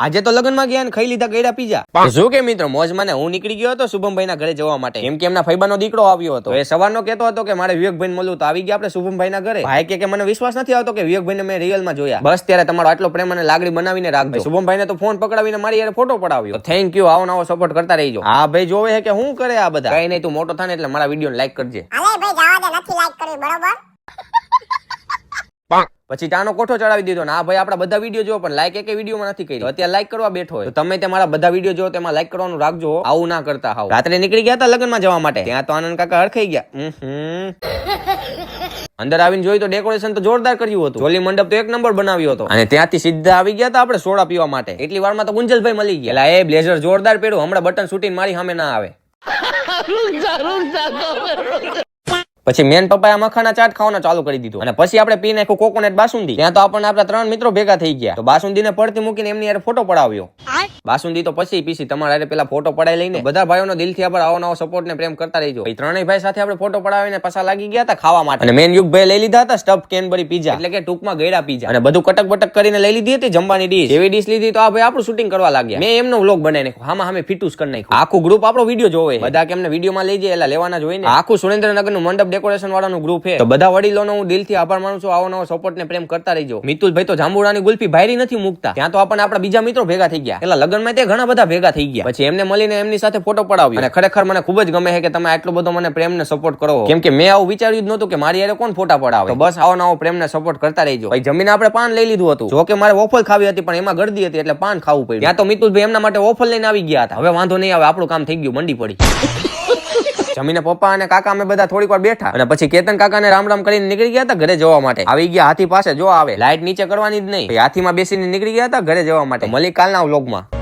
આજે તો લગ્નમાં ગયા ને ખાઈ લીધા ગયડા પીઝા. શું કે મિત્રો મોજમાં ને હું નીકળી ગયો હતો શુભમભાઈ ના ઘરે જવા માટે, કેમ કે એમના ફઈબાનો દીકરો આવ્યો હતો. એ સવારનો કહેતો હતો કે મારે વિવેકભાઈ મળવું, તો આવી ગયા આપણે શુભમભાઈ ના ઘરે. ભાઈ કે મને વિશ્વાસ નથી આવતો કે વિવેકભાઈ ને મેં રિયલ માં જોયા. બસ ત્યારે તમારો આટલો પ્રેમ અને લાગણી બનાવીને રાખજો. શુભમભાઈ ને તો ફોન પકડાવીને મારી યાર ફોટો પડાવ્યો. થેન્ક યુ, આવો નવો સપોર્ટ કરતા રહીજો. હા ભાઈ જોવે છે કે હું કરે આ બધા. કઈ નહીં, તું મોટો થાય ને એટલે મારા વિડીયો લાઈક કરજે. અરે ભાઈ જવા દે, નથી લાઈક કરી બરોબર. પછી ચાનો કોઠો ચડાવી દીધો ને આ ભાઈ આપડા બધા વિડીયો જોવો પણ લાઈક એકે વિડીયોમાં નથી કરી. અત્યારે લાઈક કરવા બેઠો હોય તો તમે તમારા બધા વિડીયો જોવો તેમાં લાઈક કરવાનું રાખજો. આવું ના કરતા હાવ. રાત્રે નીકળી ગયા હતા લગ્નમાં જવા માટે, ત્યાં તો આનંદ કાકા હરખાઈ ગયા. અંદર આવીને જોયું તો ડેકોરેશન તો જોરદાર કર્યું હતું. જોલી મંડપ તો એક નંબર બનાવ્યો હતો અને ત્યાંથી સીધા આવી ગયા હતા આપણે સોડા પીવા માટે. એટલી વારમાં તો ગુંજલભાઈ મળી ગયા. એ બ્લેઝર જોરદાર પહેર્યું, હમણાં બટન શૂટિંગ મારી સામે ના આવે. પછી મેન પપ્પાએ મખાના ચાટ ખાવાનો ચાલુ કરી દીધું અને પછી આપણે પી નાખ્યું કોકોનટ બાસુંદી. ત્યાં તો આપણને આપણા 3 મિત્રો ભેગા થઈ ગયા. તો બાસુંદીને પડતી મૂકીને એમની યાર ફોટો પડાવ્યો. બાસુંદી તો પછી પીસી તમારે પેલા ફોટો પડાવી લઈને બધા ભાઈઓનો દિલથી આપણે આવો નવો સપોર્ટ ને પ્રેમ કરતા રહીજો. એ ત્રણેય ભાઈ સાથે આપણે ફોટો પડાવીને પાછા લાગી ગયા હતા ખાવા માટે. અને મેન યુગભાઈ લઈ લીધા હતા સ્ટફ કેનબરી પીઝા, એટલે કે ટૂંકમાં ગયડા પીઝા, અને બધું કટક બટક કરીને લઈ લીધી હતી જમવાની ડીશ. એવી ડીશ લીધી તો આ ભાઈ આપણું શૂટિંગ કરવા લાગ્યા. મેં એમનો વ્લોગ બનાવી નાખ્યો, હામાં હામે ફિટુસ કરી નાખ્યું. આખું ગ્રુપ આપણો વિડીયો જોવે, બધા કેમને વિડીયોમાં લઈ જાય એટલે લેવાના જોઈને. આખું સુરેન્દ્રનગરનું મંડપ ડેકોરેશન વાળાનું ગ્રુપ છે. તો બધા વડીલોનો હું દિલથી આભાર માનું છું. આવો નવો સપોર્ટ ને પ્રેમ કરતા રહીજો. મિતુલભાઈ તો જાંબુડાની ગુલ્ફી ભાયરી નથી મૂકતા. ત્યાં તો આપણને આપણા બીજા મિત્રો ભેગા થઈ ગયા. એટલે લગ્નમાં તે ઘણા બધા ભેગા થઈ ગયા. પછી એમને મળીને એમની સાથે ફોટો પડાવ્યો અને ખરેખર મને ખૂબ જ ગમે છે કે તમે આટલો બધો મને પ્રેમ ને સપોર્ટ કરો. કેમ કે મેં આવું વિચાર્યું જ નહોતું કે મારી યારે કોણ ફોટા પડાવે. તો બસ આવો નવો પ્રેમ ને સપોર્ટ કરતા રહીજો. ભાઈ જમીને આપણે પાન લઈ લીધું હતું. જો કે મારે વોફલ ખાવી હતી પણ એમાં ગરદી હતી એટલે પાન ખાવું પડ્યું. ત્યાં તો મિતુલભાઈ એમના માટે વોફલ લઈને આવી ગયા હતા. હવે વાંધો નહીં આવે, આપણું કામ થઈ ગયું, મંડી પડી. જમીને પપ્પા અને કાકા અમે બધા થોડીક વાર બેઠા અને પછી કેતન કાકાને રામ રામ કરીને નીકળી ગયા હતા ઘરે જવા માટે. આવી ગયા હાથી પાસે, જો આવે લાઈટ નીચે કરવાની જ નહીં. હાથીમાં બેસીને નીકળી ગયા હતા ઘરે જવા માટે. મળી કાલના વ્લોગમાં.